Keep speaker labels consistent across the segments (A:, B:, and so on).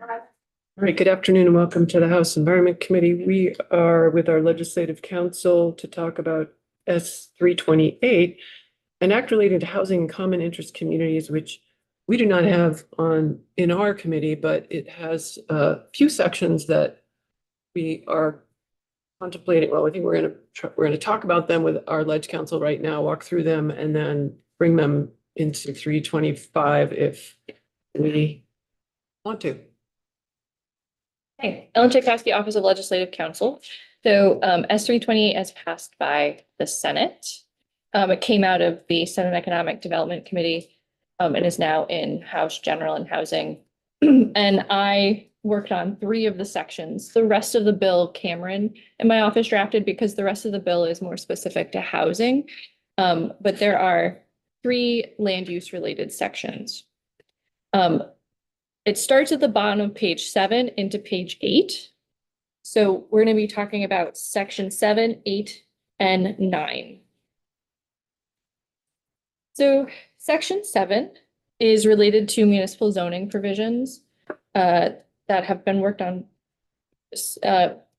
A: All right, good afternoon and welcome to the House Environment Committee. We are with our Legislative Council to talk about S 328, an act relating to housing and common interest communities, which we do not have in our committee, but it has a few sections that we are contemplating. Well, I think we're going to talk about them with our Ledge Council right now, walk through them, and then bring them into 325 if we want to.
B: Hey, Ellen Tchaikovsky, Office of Legislative Counsel. So S 328 has passed by the Senate. It came out of the Senate Economic Development Committee and is now in House General and Housing. And I worked on 3 of the sections. The rest of the bill, Cameron in my office drafted because the rest of the bill is more specific to housing. But there are 3 land use related sections. It starts at the bottom of page 7 into page 8. So we're going to be talking about section 7, 8, and 9. So section 7 is related to municipal zoning provisions that have been worked on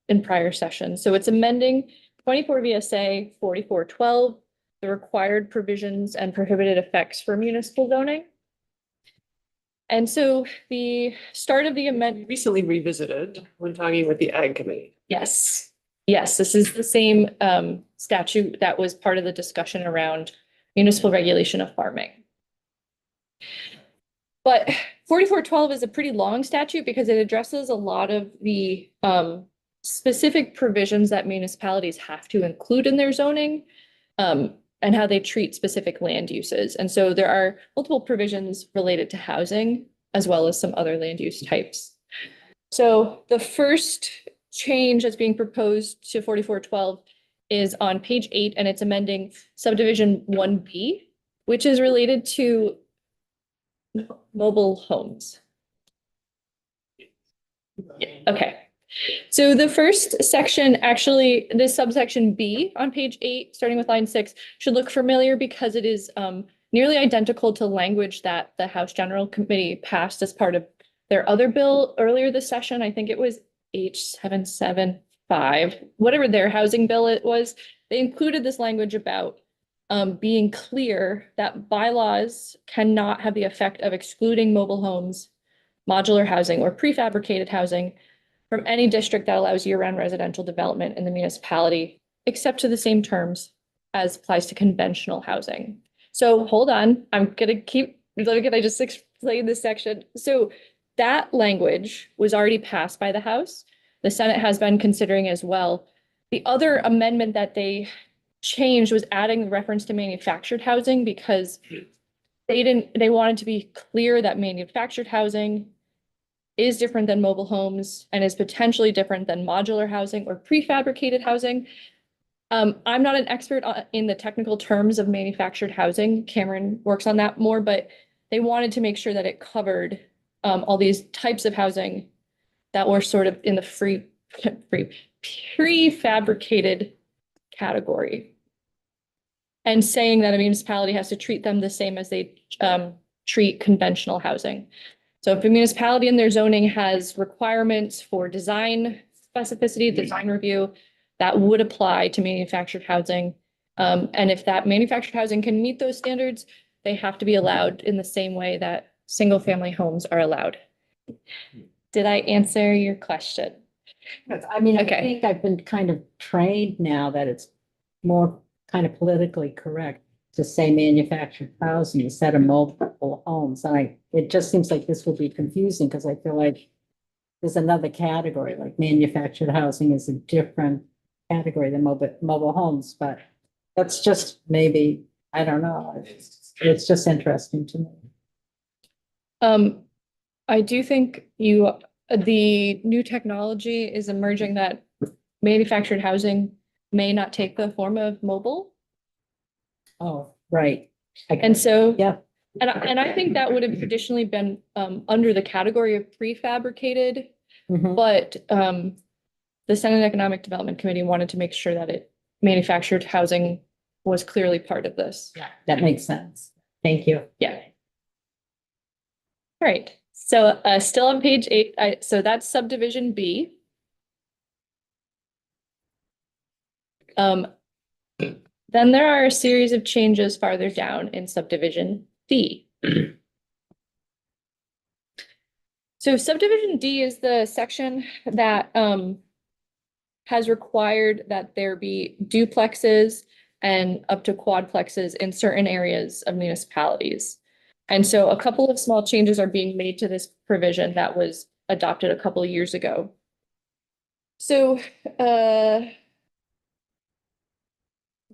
B: in prior sessions. So it's amending 24 VSA 4412, the required provisions and prohibited effects for municipal zoning. And so the start of the amendment
A: Recently revisited when talking with the Ag Committee.
B: Yes, this is the same statute that was part of the discussion around municipal regulation of farming. But 4412 is a pretty long statute because it addresses a lot of the specific provisions that municipalities have to include in their zoning and how they treat specific land uses. And so there are multiple provisions related to housing as well as some other land use types. So the first change that's being proposed to 4412 is on page 8, and it's amending subdivision 1B, which is related to mobile homes. Yeah, okay. So the first section, actually, this subsection B on page 8, starting with line 6, should look familiar because it is nearly identical to language that the House General Committee passed as part of their other bill earlier this session. I think it was H775, whatever their housing bill it was. They included this language about being clear that bylaws cannot have the effect of excluding mobile homes, modular housing, or prefabricated housing from any district that allows year-round residential development in the municipality, except to the same terms as applies to conventional housing. So hold on, I just explain this section. So that language was already passed by the House. The Senate has been considering as well. The other amendment that they changed was adding reference to manufactured housing because they wanted to be clear that manufactured housing is different than mobile homes and is potentially different than modular housing or prefabricated housing. I'm not an expert in the technical terms of manufactured housing. Cameron works on that more, but they wanted to make sure that it covered all these types of housing that were sort of in the prefabricated category. And saying that a municipality has to treat them the same as they treat conventional housing. So if a municipality in their zoning has requirements for design specificity, design review, that would apply to manufactured housing. And if that manufactured housing can meet those standards, they have to be allowed in the same way that single family homes are allowed. Did I answer your question?
C: I mean,
B: Okay.
C: I think I've been kind of trained now that it's more kind of politically correct to say manufactured housing instead of mobile homes. And it just seems like this will be confusing because I feel like there's another category, like manufactured housing is a different category than mobile homes, but that's just maybe, I don't know. It's just interesting to me.
B: I do think the new technology is emerging that manufactured housing may not take the form of mobile.
C: Oh, right.
B: And so,
C: yeah.
B: And I think that would have traditionally been under the category of prefabricated, but the Senate Economic Development Committee wanted to make sure that manufactured housing was clearly part of this.
C: Yeah, that makes sense. Thank you.
B: Yeah. All right. So still on page 8, so that's subdivision B. Then there are a series of changes farther down in subdivision D. So subdivision D is the section that has required that there be duplexes and up to quadplexes in certain areas of municipalities. And so a couple of small changes are being made to this provision that was adopted a couple of years ago. So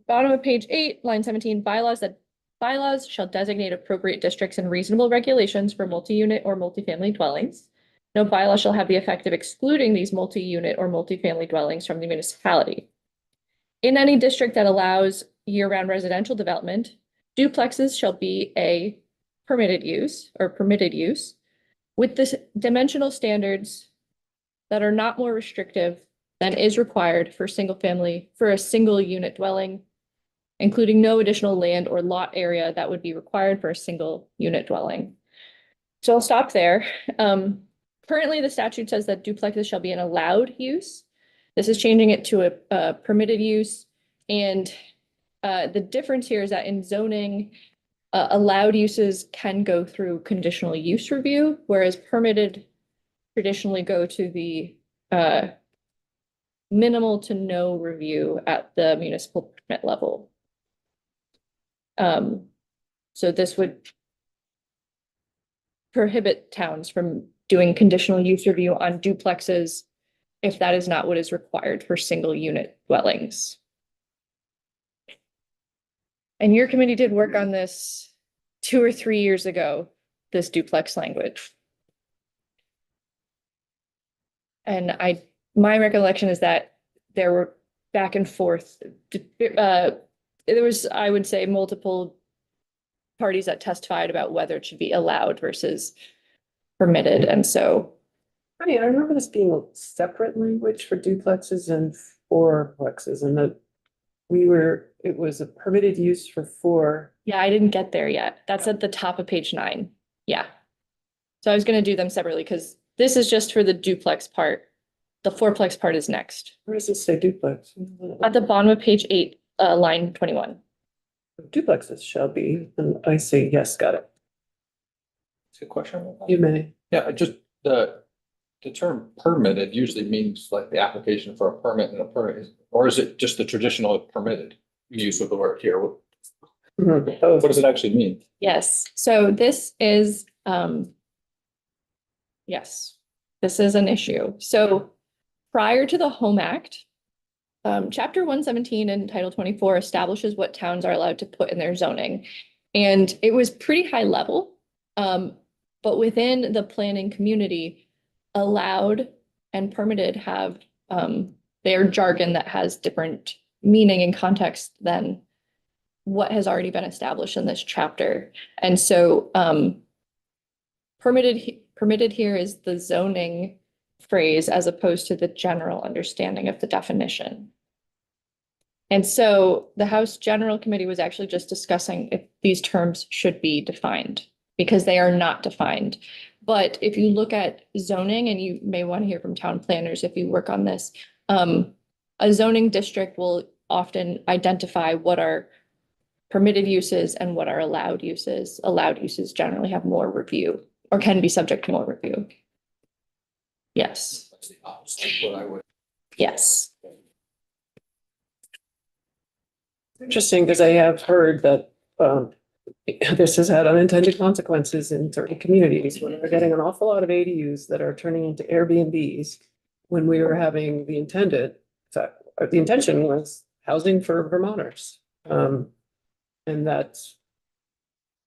B: bottom of page 8, line 17, bylaws shall designate appropriate districts and reasonable regulations for multi-unit or multifamily dwellings. No bylaw shall have the effect of excluding these multi-unit or multifamily dwellings from the municipality. In any district that allows year-round residential development, duplexes shall be a permitted use with the dimensional standards that are not more restrictive than is required for a single unit dwelling, including no additional land or lot area that would be required for a single unit dwelling. So I'll stop there. Currently, the statute says that duplexes shall be an allowed use. This is changing it to a permitted use. And the difference here is that in zoning, allowed uses can go through conditional use review, whereas permitted traditionally go to the minimal to no review at the municipal permit level. So this would prohibit towns from doing conditional use review on duplexes if that is not what is required for single unit dwellings. And your committee did work on this 2 or 3 years ago, this duplex language. And my recollection is that there were back and forth. There was, I would say, multiple parties that testified about whether it should be allowed versus permitted. And so,
A: I mean, I remember this being a separate language for duplexes and fourplexes, and that it was a permitted use for 4.
B: yeah, I didn't get there yet. That's at the top of page 9. Yeah. So I was going to do them separately because this is just for the duplex part. The fourplex part is next.
A: Where does it say duplex?
B: At the bottom of page 8, line 21.
A: Duplexes shall be, and I say, yes, got it.
D: It's a question.
A: You may.
D: Yeah, just the term permitted usually means like the application for a permit and a permit, or is it just the traditional permitted use of the word here? What does it actually mean?
B: Yes, so this is, yes, this is an issue. So prior to the Home Act, Chapter 117 and Title 24 establishes what towns are allowed to put in their zoning. And it was pretty high level, but within the planning community, allowed and permitted have their jargon that has different meaning and context than what has already been established in this chapter. And so permitted here is the zoning phrase as opposed to the general understanding of the definition. And so the House General Committee was actually just discussing if these terms should be defined because they are not defined. But if you look at zoning, and you may want to hear from town planners if you work on this, a zoning district will often identify what are permitted uses and what are allowed uses. Allowed uses generally have more review or can be subject to more review. Yes.
D: That's the opposite of what I would.
B: Yes.
A: Interesting, because I have heard that this has had unintended consequences in certain communities when we're getting an awful lot of ADUs that are turning into Airbnbs when we were having the intention was housing for Vermonters. And that's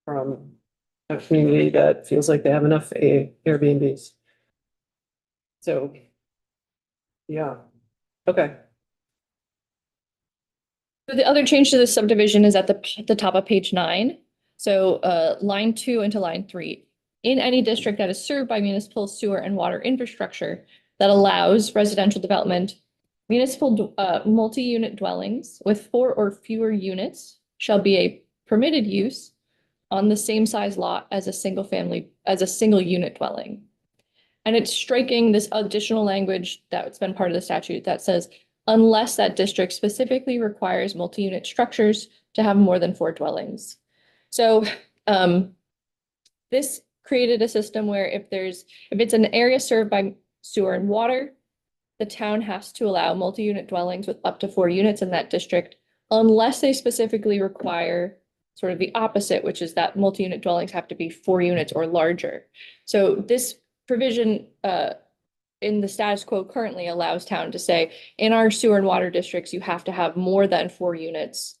A: from a community that feels like they have enough Airbnbs. So, yeah, okay.
B: So the other change to the subdivision is at the top of page 9. So line 2 into line 3. In any district that is served by municipal sewer and water infrastructure that allows residential development, municipal multi-unit dwellings with 4 or fewer units shall be a permitted use on the same size lot as a single unit dwelling. And it's striking this additional language that's been part of the statute that says, unless that district specifically requires multi-unit structures to have more than 4 dwellings. So this created a system where if it's an area served by sewer and water, the town has to allow multi-unit dwellings with up to 4 units in that district, unless they specifically require sort of the opposite, which is that multi-unit dwellings have to be 4 units or larger. So this provision in the status quo currently allows town to say, in our sewer and water districts, you have to have more than 4 units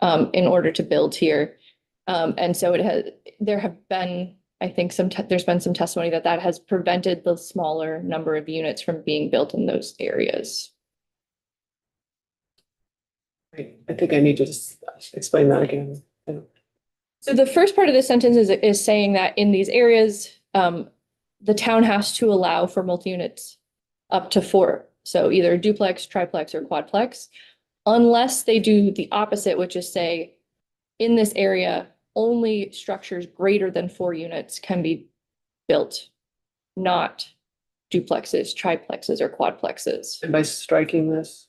B: in order to build here. And so there have been, I think there's been some testimony that has prevented the smaller number of units from being built in those areas.
A: I think I need to just explain that again.
B: So the first part of this sentence is saying that in these areas, the town has to allow for multi-units up to 4. So either duplex, triplex, or quadplex, unless they do the opposite, which is say, in this area, only structures greater than 4 units can be built, not duplexes, triplexes, or quadplexes.
A: And by striking this,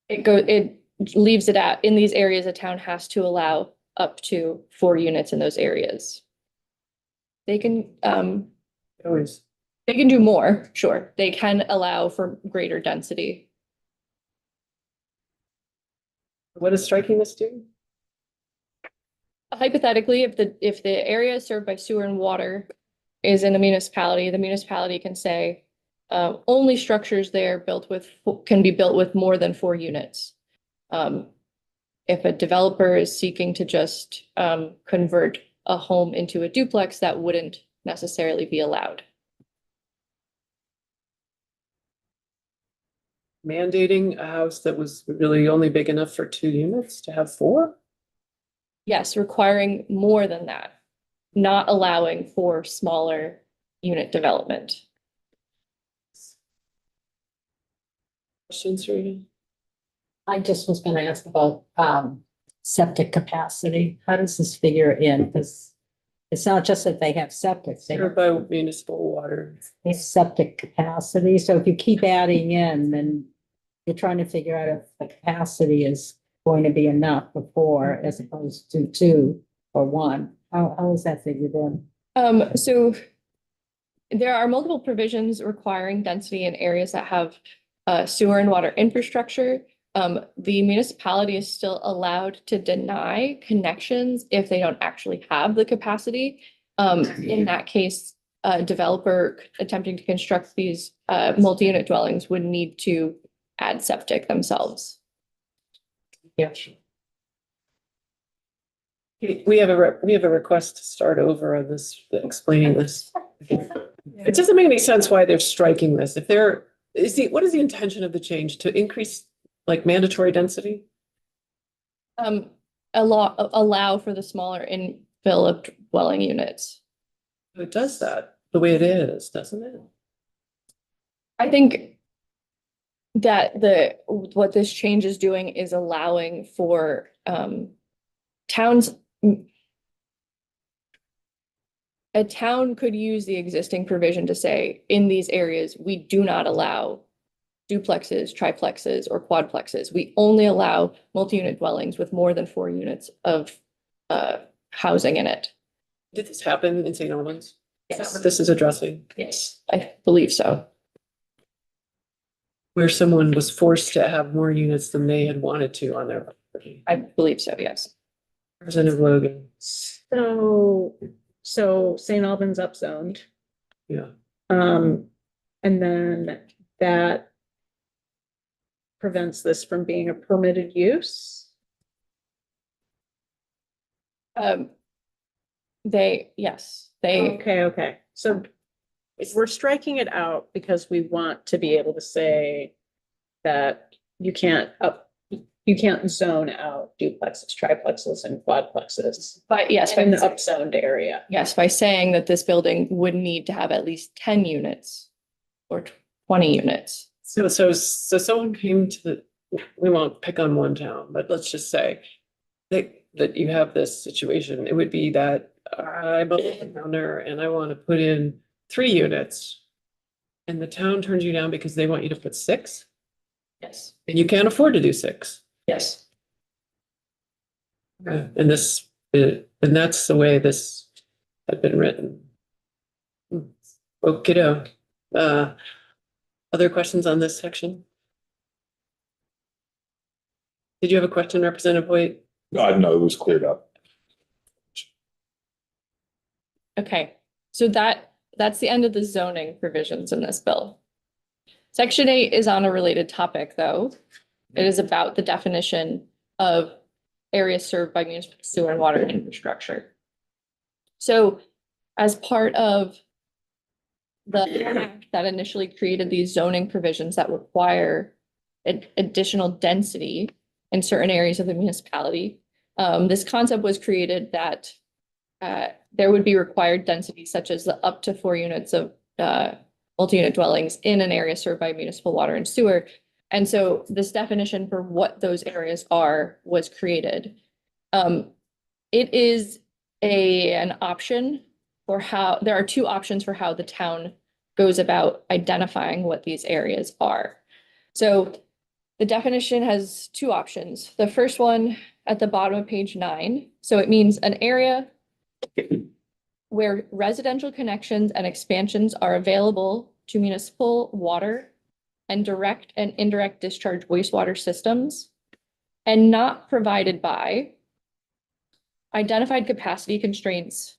B: It leaves it at, in these areas, a town has to allow up to 4 units in those areas. They can
A: always,
B: do more, sure. They can allow for greater density.
A: what does striking this do?
B: Hypothetically, if the area served by sewer and water is in a municipality, the municipality can say only structures there can be built with more than 4 units. If a developer is seeking to just convert a home into a duplex, that wouldn't necessarily be allowed.
A: Mandating a house that was really only big enough for 2 units to have 4?
B: Yes, requiring more than that, not allowing for smaller unit development.
A: Questions, Rita?
C: I just was gonna ask about septic capacity. How does this figure in? Because it's not just that they have septic, they
A: Served by municipal water.
C: have septic capacity. So if you keep adding in, then you're trying to figure out if the capacity is going to be enough for 4 as opposed to 2 or 1. How is that figured in?
B: So there are multiple provisions requiring density in areas that have sewer and water infrastructure. The municipality is still allowed to deny connections if they don't actually have the capacity. In that case, a developer attempting to construct these multi-unit dwellings would need to add septic themselves.
C: Yes.
A: We have a request to start over on this, explaining this. It doesn't make any sense why they're striking this. If what is the intention of the change? To increase like mandatory density?
B: Allow for the smaller infill of dwelling units.
A: It does that the way it is, doesn't it?
B: I think that what this change is doing is allowing for towns. A town could use the existing provision to say, in these areas, we do not allow duplexes, triplexes, or quadplexes. We only allow multi-unit dwellings with more than 4 units of housing in it.
A: Did this happen in St. Albans? Is that
B: Yes.
A: what this is addressing?
B: Yes, I believe so.
A: Where someone was forced to have more units than they had wanted to on their property.
B: I believe so, yes.
A: Representative Logan,
E: So St. Albans upzoned,
A: yeah.
E: and then that prevents this from being a permitted use.
B: Yes.
E: Okay. So if we're striking it out because we want to be able to say that you can't zone out duplexes, triplexes, and quadplexes
B: But yes,
E: in the upzoned area.
B: yes, by saying that this building would need to have at least 10 units or 20 units.
A: So someone came to we won't pick on one town, but let's just say that you have this situation. It would be that I'm a owner and I want to put in 3 units. And the town turns you down because they want you to put 6,
B: Yes,
A: and you can't afford to do 6.
B: yes.
A: And and that's the way this had been written. Okey-doke. Other questions on this section? Did you have a question, Representative Hoyt?
F: No, it was cleared up.
B: Okay, so that's the end of the zoning provisions in this bill. Section 8 is on a related topic, though. It is about the definition of areas served by municipal sewer and water infrastructure. So as part of the act that initially created these zoning provisions that require additional density in certain areas of the municipality, this concept was created that there would be required density such as the up to 4 units of multi-unit dwellings in an area served by municipal water and sewer. And so this definition for what those areas are was created. It is an option for how, there are 2 options for how the town goes about identifying what these areas are. So the definition has 2 options. The first one at the bottom of page 9. So it means an area where residential connections and expansions are available to municipal water and direct and indirect discharge wastewater systems and not provided by identified capacity constraints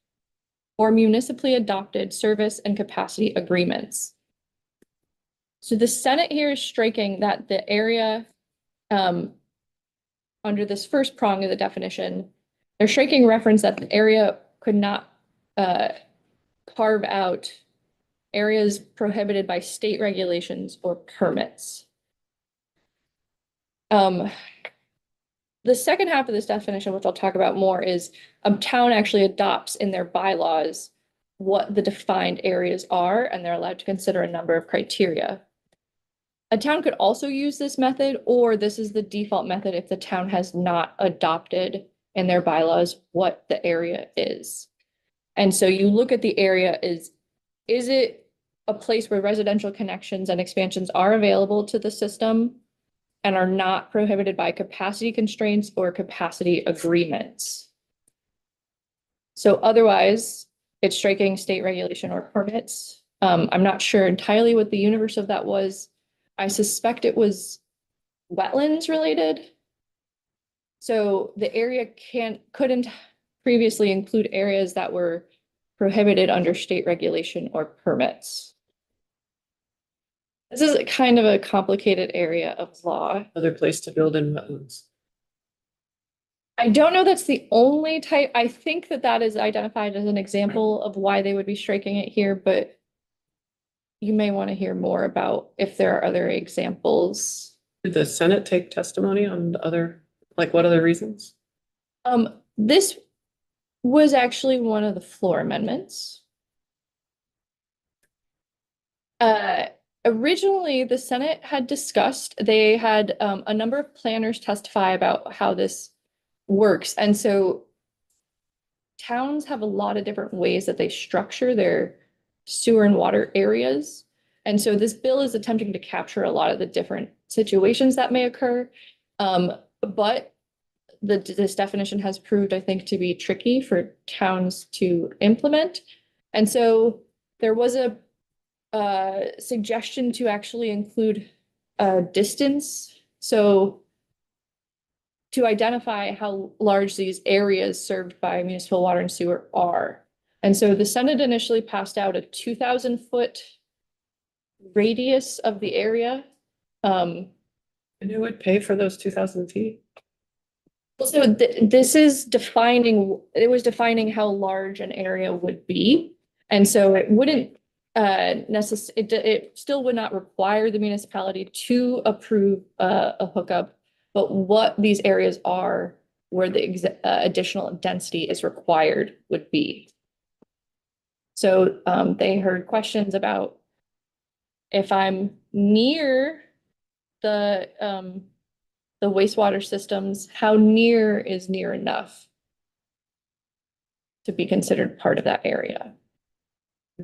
B: or municipally adopted service and capacity agreements. So the Senate here is striking that the area under this first prong of the definition, they're striking reference that the area could not carve out areas prohibited by state regulations or permits. The second half of this definition, which I'll talk about more, is a town actually adopts in their bylaws what the defined areas are, and they're allowed to consider a number of criteria. A town could also use this method, or this is the default method if the town has not adopted in their bylaws what the area is. And so you look at the area is it a place where residential connections and expansions are available to the system and are not prohibited by capacity constraints or capacity agreements? So otherwise, it's striking state regulation or permits. I'm not sure entirely what the universe of that was. I suspect it was wetlands related. So the area couldn't previously include areas that were prohibited under state regulation or permits. This is kind of a complicated area of law.
A: Other place to build in wetlands.
B: I don't know that's the only type. I think that is identified as an example of why they would be striking it here, but you may want to hear more about if there are other examples.
A: Did the Senate take testimony on other, like what other reasons?
B: This was actually one of the floor amendments. Originally, the Senate had discussed, they had a number of planners testify about how this works. And so towns have a lot of different ways that they structure their sewer and water areas. And so this bill is attempting to capture a lot of the different situations that may occur. But this definition has proved, I think, to be tricky for towns to implement. And so there was a suggestion to actually include a distance. So to identify how large these areas served by municipal water and sewer are. And so the Senate initially passed out a 2,000-foot radius of the area.
A: And who would pay for those 2,000 feet?
B: So this is defining, it was defining how large an area would be. And so it wouldn't it still would not require the municipality to approve a hookup, but what these areas are where the additional density is required would be. So they heard questions about if I'm near the wastewater systems, how near is near enough? to be considered part of that area.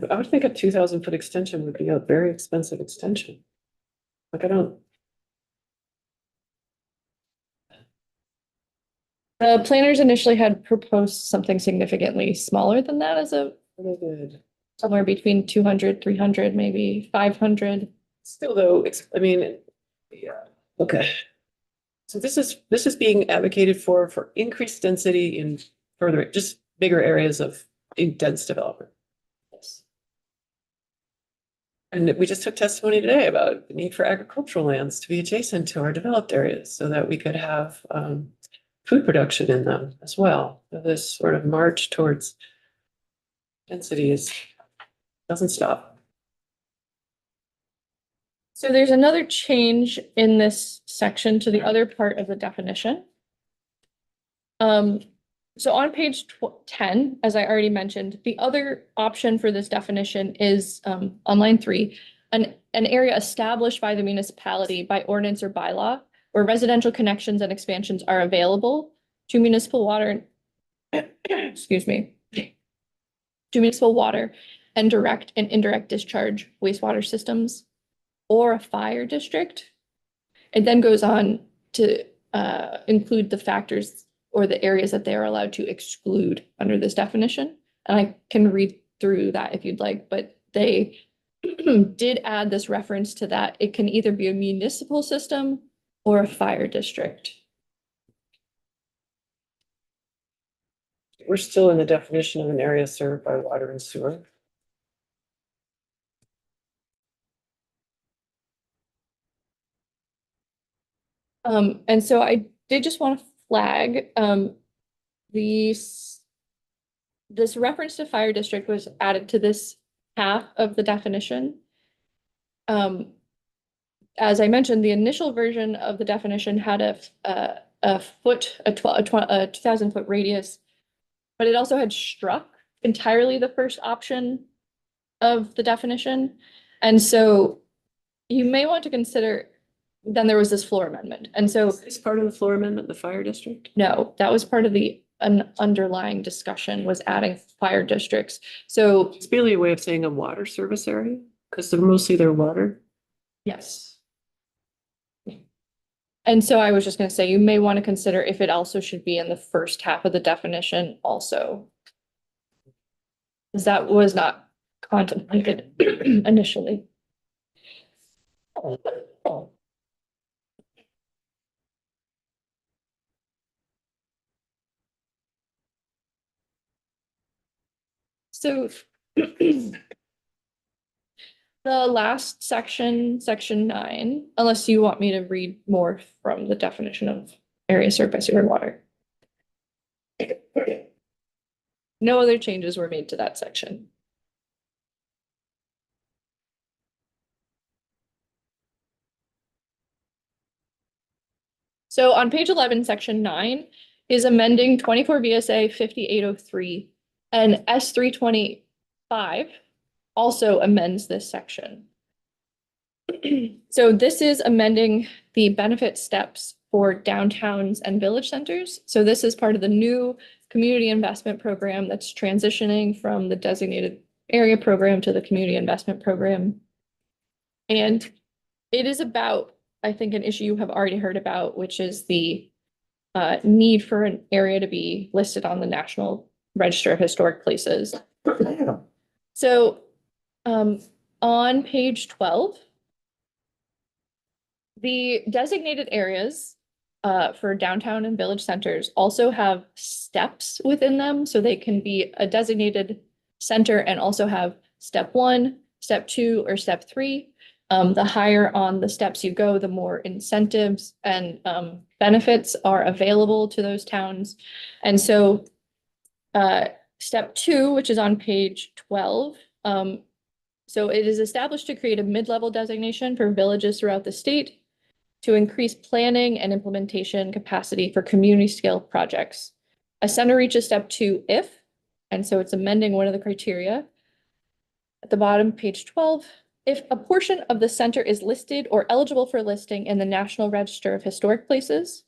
A: I would think a 2,000-foot extension would be a very expensive extension. Like, I don't,
B: The planners initially had proposed something significantly smaller than that as a
A: really good.
B: somewhere between 200, 300, maybe 500.
A: Still though, I mean, yeah, okay. So this is being advocated for increased density in further, just bigger areas of dense development. And we just took testimony today about the need for agricultural lands to be adjacent to our developed areas so that we could have food production in them as well. So this sort of march towards density doesn't stop.
B: So there's another change in this section to the other part of the definition. So on page 10, as I already mentioned, the other option for this definition is on line 3, an area established by the municipality by ordinance or bylaw where residential connections and expansions are available to municipal water, excuse me, to municipal water and direct and indirect discharge wastewater systems or a fire district. It then goes on to include the factors or the areas that they are allowed to exclude under this definition. And I can read through that if you'd like, but they did add this reference to that. It can either be a municipal system or a fire district.
A: We're still in the definition of an area served by water and sewer.
B: And so I did just want to flag this reference to fire district was added to this half of the definition. As I mentioned, the initial version of the definition had a 2,000-foot radius, but it also had struck entirely the first option of the definition. And so you may want to consider, then there was this floor amendment. And so
A: Is part of the floor amendment, the fire district?
B: no, that was part of an underlying discussion was adding fire districts. So
A: It's merely a way of saying a water service area, because they're mostly their water.
B: yes. And so I was just gonna say, you may want to consider if it also should be in the first half of the definition also. Because that was not contemplated initially. So the last section, section 9, unless you want me to read more from the definition of area served by sewer and water. No other changes were made to that section. So on page 11, section 9 is amending 24 VSA 5803, and S 325 also amends this section. So this is amending the benefit steps for downtowns and village centers. So this is part of the new community investment program that's transitioning from the designated area program to the community investment program. And it is about, I think, an issue you have already heard about, which is the need for an area to be listed on the National Register of Historic Places. So on page 12, the designated areas for downtown and village centers also have steps within them. So they can be a designated center and also have step 1, step 2, or step 3. The higher on the steps you go, the more incentives and benefits are available to those towns. And so step 2, which is on page 12, so it is established to create a mid-level designation for villages throughout the state to increase planning and implementation capacity for community scale projects. A center reaches step 2 if, and so it's amending one of the criteria. At the bottom, page 12, if a portion of the center is listed or eligible for listing in the National Register of Historic Places,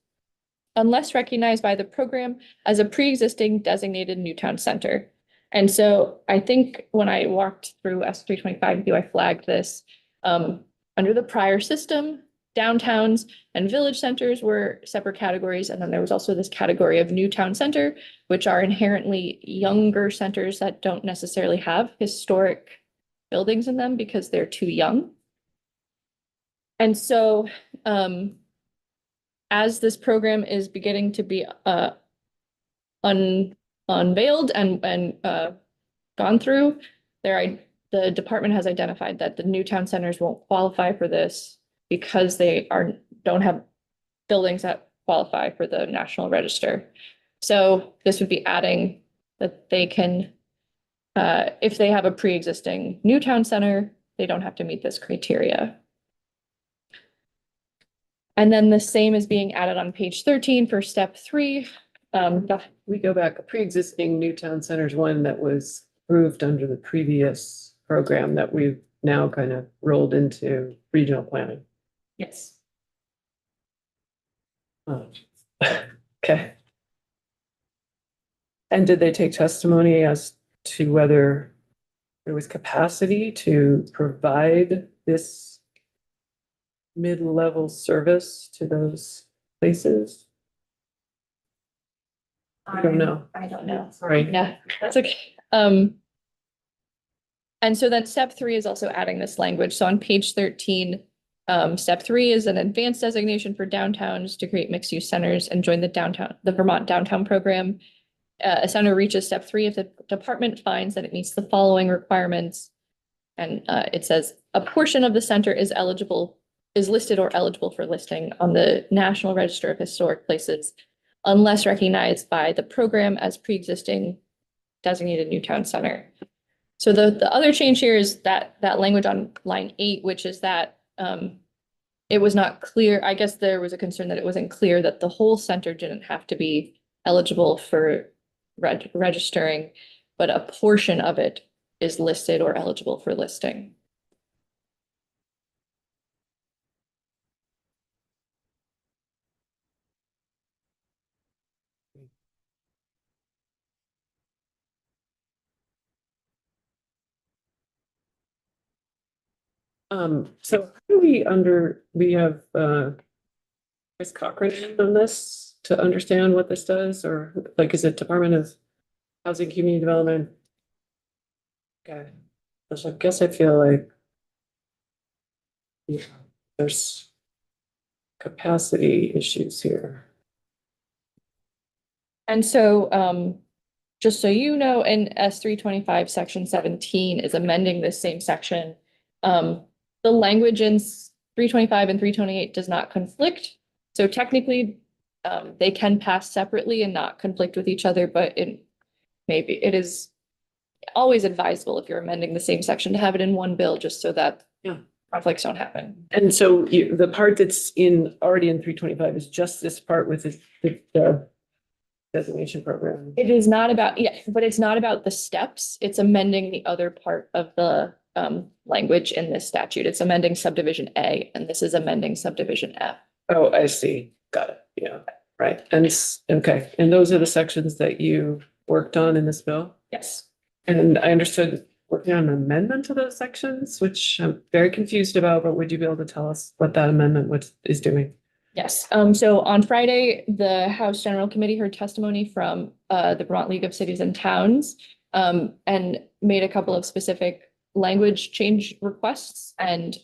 B: unless recognized by the program as a pre-existing designated new town center. And so I think when I walked through S 325 with you, I flagged this. Under the prior system, downtowns and village centers were separate categories. And then there was also this category of new town center, which are inherently younger centers that don't necessarily have historic buildings in them because they're too young. And so as this program is beginning to be unveiled and gone through, the department has identified that the new town centers won't qualify for this because they don't have buildings that qualify for the National Register. So this would be adding that they can, if they have a pre-existing new town center, they don't have to meet this criteria. And then the same is being added on page 13 for step 3.
A: We go back, a pre-existing new town center is one that was approved under the previous program that we've now kind of rolled into regional planning.
B: Yes.
A: Oh. Okay. And did they take testimony as to whether there was capacity to provide this mid-level service to those places? I don't know.
B: I don't know.
A: Sorry.
B: Yeah, that's okay. And so then step 3 is also adding this language. So on page 13, step 3 is an advanced designation for downtowns to create mixed-use centers and join the Vermont Downtown Program. A center reaches step 3 if the department finds that it meets the following requirements. And it says a portion of the center is listed or eligible for listing on the National Register of Historic Places, unless recognized by the program as pre-existing designated new town center. So the other change here is that language on line 8, which is that it was not clear. I guess there was a concern that it wasn't clear that the whole center didn't have to be eligible for registering, but a portion of it is listed or eligible for listing.
A: So how do we have Chris Cochran on this to understand what this does, or like, is it Department of Housing, Community Development? Okay, so I guess I feel like yeah, there's capacity issues here.
B: And so, just so you know, in S 325, section 17 is amending this same section. The language in 325 and 328 does not conflict. So technically, they can pass separately and not conflict with each other, but it is always advisable if you're amending the same section to have it in one bill, just so that conflicts don't happen.
A: And so the part that's already in 325 is just this part with the designation program.
B: It is not about, but it's not about the steps. It's amending the other part of the language in this statute. It's amending subdivision A, and this is amending subdivision F.
A: Oh, I see. Got it. Yeah, right. And okay. And those are the sections that you worked on in this bill?
B: Yes.
A: And I understood working on an amendment to those sections, which I'm very confused about, but would you be able to tell us what that amendment is doing?
B: Yes. So on Friday, the House General Committee heard testimony from the Vermont League of Cities and Towns and made a couple of specific language change requests. And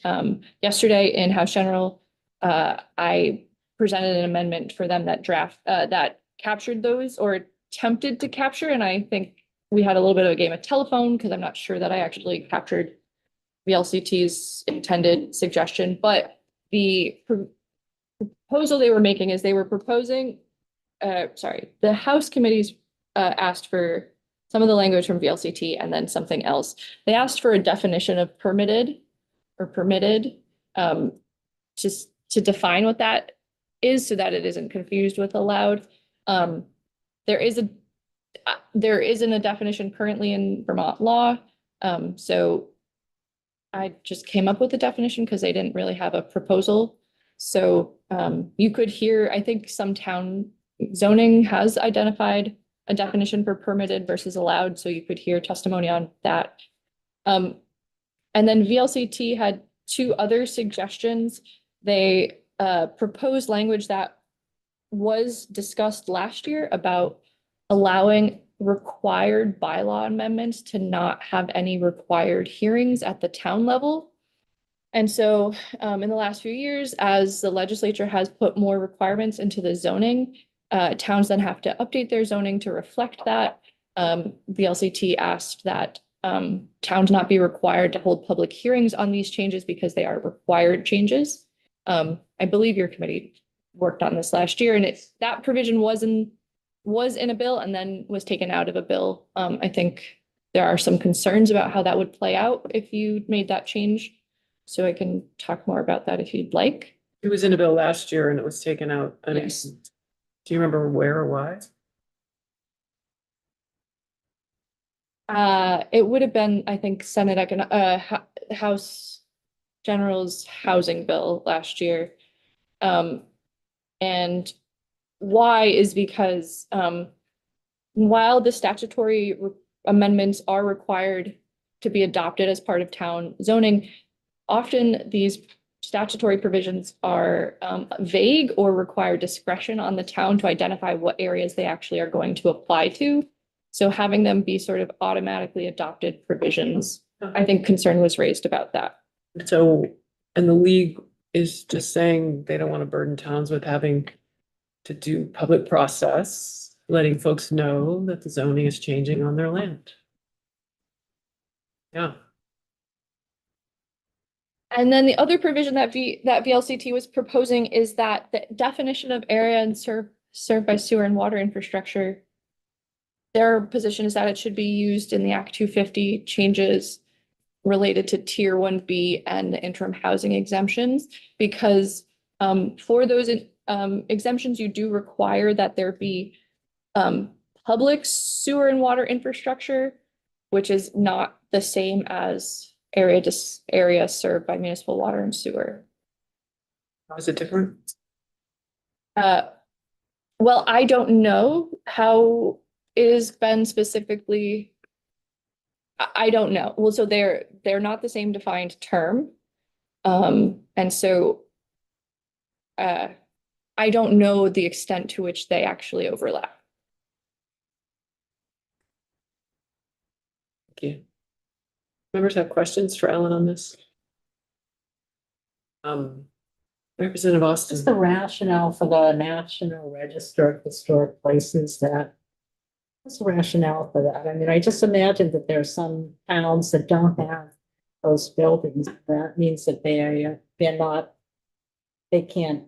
B: yesterday in House General, I presented an amendment for them that captured those or attempted to capture. And I think we had a little bit of a game of telephone because I'm not sure that I actually captured VLCT's intended suggestion, but the proposal they were making is they were proposing, the House committees asked for some of the language from VLCT and then something else. They asked for a definition of permitted, just to define what that is so that it isn't confused with allowed. There isn't a definition currently in Vermont law. So I just came up with the definition because they didn't really have a proposal. So you could hear, I think some town zoning has identified a definition for permitted versus allowed, so you could hear testimony on that. And then VLCT had two other suggestions. They proposed language that was discussed last year about allowing required bylaw amendments to not have any required hearings at the town level. And so in the last few years, as the legislature has put more requirements into the zoning, towns then have to update their zoning to reflect that. VLCT asked that towns not be required to hold public hearings on these changes because they are required changes. I believe your committee worked on this last year, and that provision was in a bill and then was taken out of a bill. I think there are some concerns about how that would play out if you made that change. So I can talk more about that if you'd like.
A: It was in a bill last year and it was taken out. I mean,
B: Yes.
A: do you remember where or why?
B: It would have been, I think, House General's housing bill last year. And why is because, while the statutory amendments are required to be adopted as part of town zoning, often these statutory provisions are vague or require discretion on the town to identify what areas they actually are going to apply to. So having them be sort of automatically adopted provisions, I think concern was raised about that.
A: So, and the league is just saying they don't want to burden towns with having to do public process, letting folks know that the zoning is changing on their land. Yeah.
B: And then the other provision that VLCT was proposing is that the definition of area and served by sewer and water infrastructure. Their position is that it should be used in the Act 250 changes related to Tier 1B and the interim housing exemptions, because for those exemptions, you do require that there be public sewer and water infrastructure, which is not the same as area served by municipal water and sewer.
A: How is it different?
B: Well, I don't know how it has been specifically. I don't know. Well, so they're not the same defined term. And so I don't know the extent to which they actually overlap.
A: Thank you. Members have questions for Ellen on this? Representative
C: What's the
A: Austin.
C: rationale for the National Register of Historic Places what's the rationale for that? I mean, I just imagine that there are some towns that don't have those buildings. That means that they can't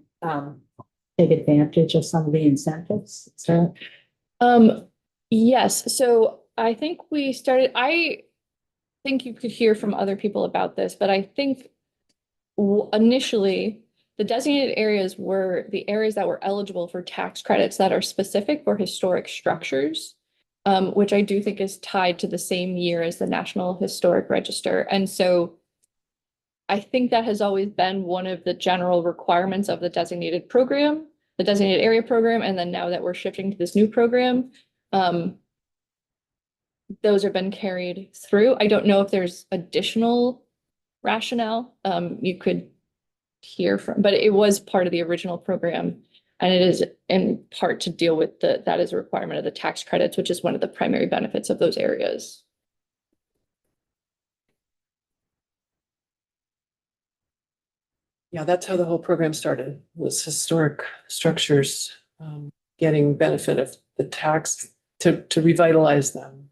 C: take advantage of some of the incentives. So
B: Yes, so I think I think you could hear from other people about this, but I think initially the designated areas were the areas that were eligible for tax credits that are specific for historic structures, which I do think is tied to the same year as the National Historic Register. And so I think that has always been one of the general requirements of the designated program, the designated area program. And then now that we're shifting to this new program, those have been carried through. I don't know if there's additional rationale you could hear from, but it was part of the original program. And it is in part to deal with that is a requirement of the tax credits, which is one of the primary benefits of those areas.
A: Yeah, that's how the whole program started, was historic structures getting benefit of the tax to revitalize them.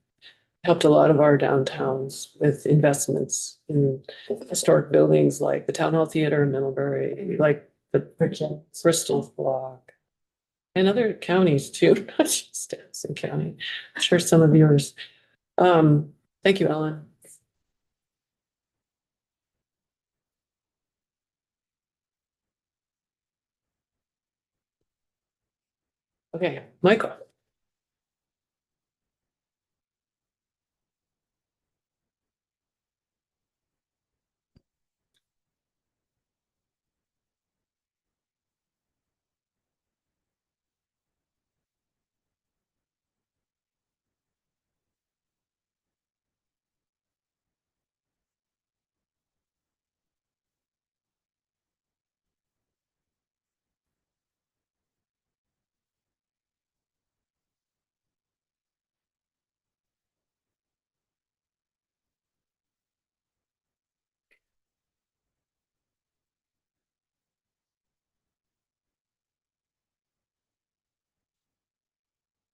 A: Helped a lot of our downtowns with investments in historic buildings like the Town Hall Theater in Middlebury, like the Bristol Block. And other counties too, not just Madison County. I'm sure some of yours. Thank you, Ellen. Okay, Michael.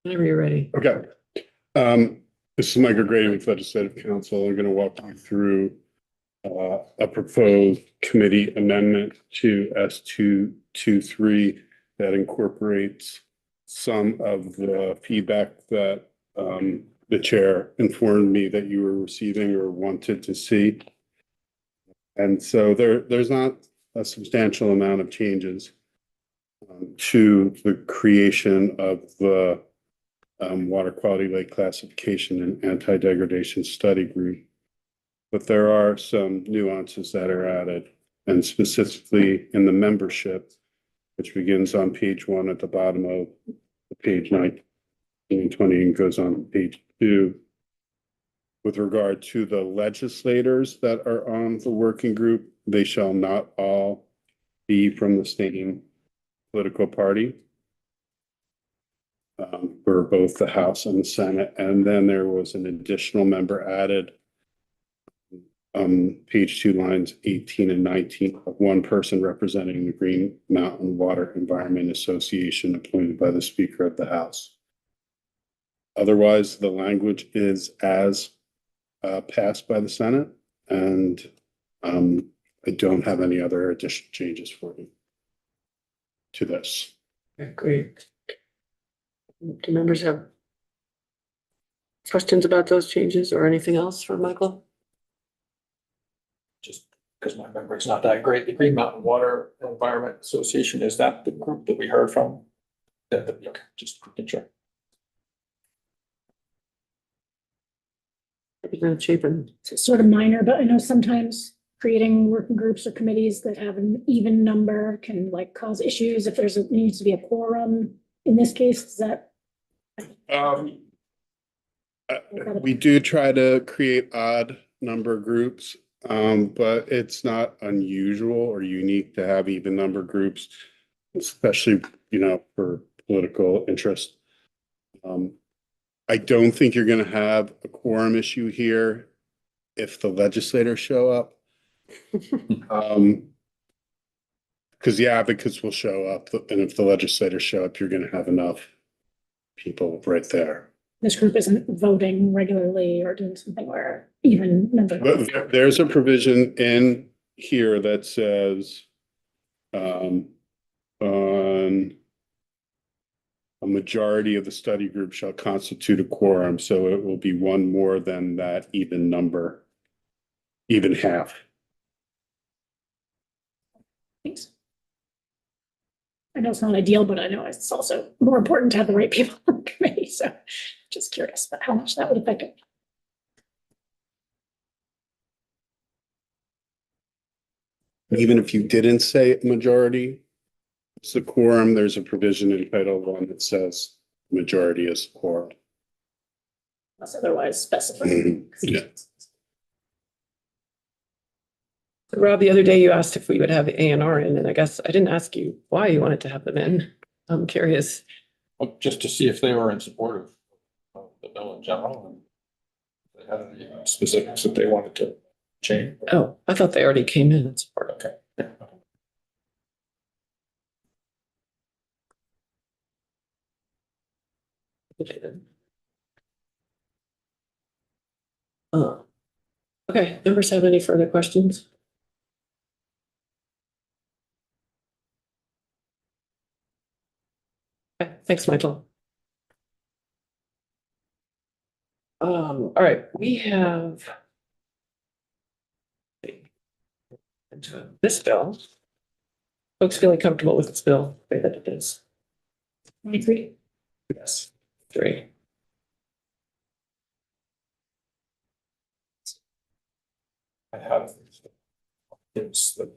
A: Whenever you're ready.
G: Okay. This is Michael Grady with Legislative Council. I'm going to walk you through a proposed committee amendment to S223 that incorporates some of the feedback that the chair informed me that you were receiving or wanted to see. And so there's not a substantial amount of changes to the creation of the water quality lake classification and anti-degradation study group. But there are some nuances that are added, and specifically in the membership, which begins on page 1 at the bottom of page 19 and 20 and goes on to page 2. With regard to the legislators that are on the working group, they shall not all be from the same political party. For both the House and the Senate, and then there was an additional member added. Page 2, lines 18 and 19, of one person representing the Green Mountain Water Environment Association appointed by the Speaker of the House. Otherwise, the language is as passed by the Senate, and I don't have any other additional changes for you to this.
A: Okay, great. Do members have questions about those changes or anything else for Michael?
D: Just because my memory's not that great, the Green Mountain Water Environment Association, is that the group that we heard from? Okay, just making sure.
A: Representative Chapin.
H: It's sort of minor, but I know sometimes creating working groups or committees that have an even number can like cause issues if needs to be a quorum. In this case, is that?
G: We do try to create odd number groups, but it's not unusual or unique to have even number groups, especially, for political interest. I don't think you're going to have a quorum issue here if the legislators show up. Because the advocates will show up, and if the legislators show up, you're going to have enough people right there.
H: This group isn't voting regularly or doing something where even number.
G: But there's a provision in here that says on a majority of the study group shall constitute a quorum, so it will be one more than that even number, even half.
H: Thanks. I know it's not ideal, but I know it's also more important to have the right people on the committee, so just curious about how much that would affect it.
G: Even if you didn't say majority, it's a quorum, there's a provision in Title I that says majority is quorum.
H: Unless otherwise specified.
G: Yeah.
A: So Rob, the other day you asked if we would have A&R in, and I guess I didn't ask you why you wanted to have them in. I'm curious.
D: Well, just to see if they were in support of the bill in general, and if they had any specifics that they wanted to change.
A: Oh, I thought they already came in and support.
D: Okay. Yeah.
A: Okay, members have any further questions? Okay, thanks, Michael. All right, we have into this bill. Folks feeling comfortable with this bill, the way that it is?
H: 23.
A: Yes. 3.
D: I have. It's the.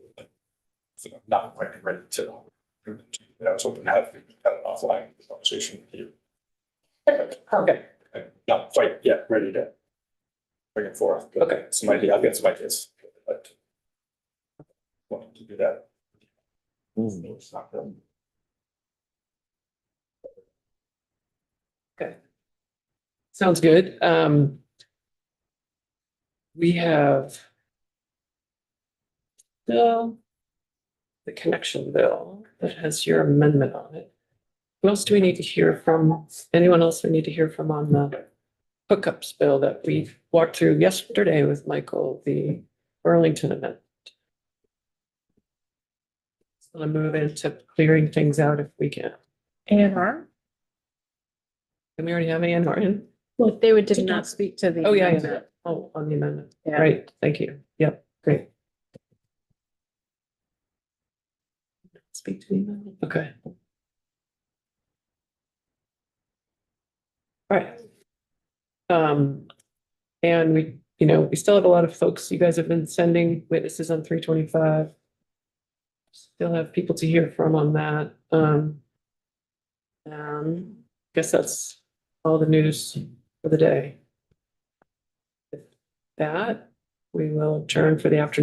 D: I'm not quite ready to. I was hoping to have an offline conversation with you.
A: Okay.
D: I'm not quite yet ready to bring it forth. but
A: Okay.
D: I'll get some ideas, but. Wanting to do that. It's not done.
A: Okay. Sounds good. We have the connection bill that has your amendment on it. Who else do we need to hear from? Anyone else we need to hear from on the hookups bill that we walked through yesterday with Michael, the Burlington event? I'm gonna move into clearing things out if we can.
E: A&R?
A: And we already have A&R in?
H: Well,
E: They would did
H: Did
E: not
H: not-
E: speak to the.
A: Oh, yeah, yeah.
E: amendment.
A: Oh, on the amendment.
E: Yeah.
A: Great, thank you. Yep, great. Speak to the amendment. Okay. All right. And we still have a lot of folks, you guys have been sending witnesses on 325. Still have people to hear from on that. Guess that's all the news for the day. With that, we will adjourn for the afternoon.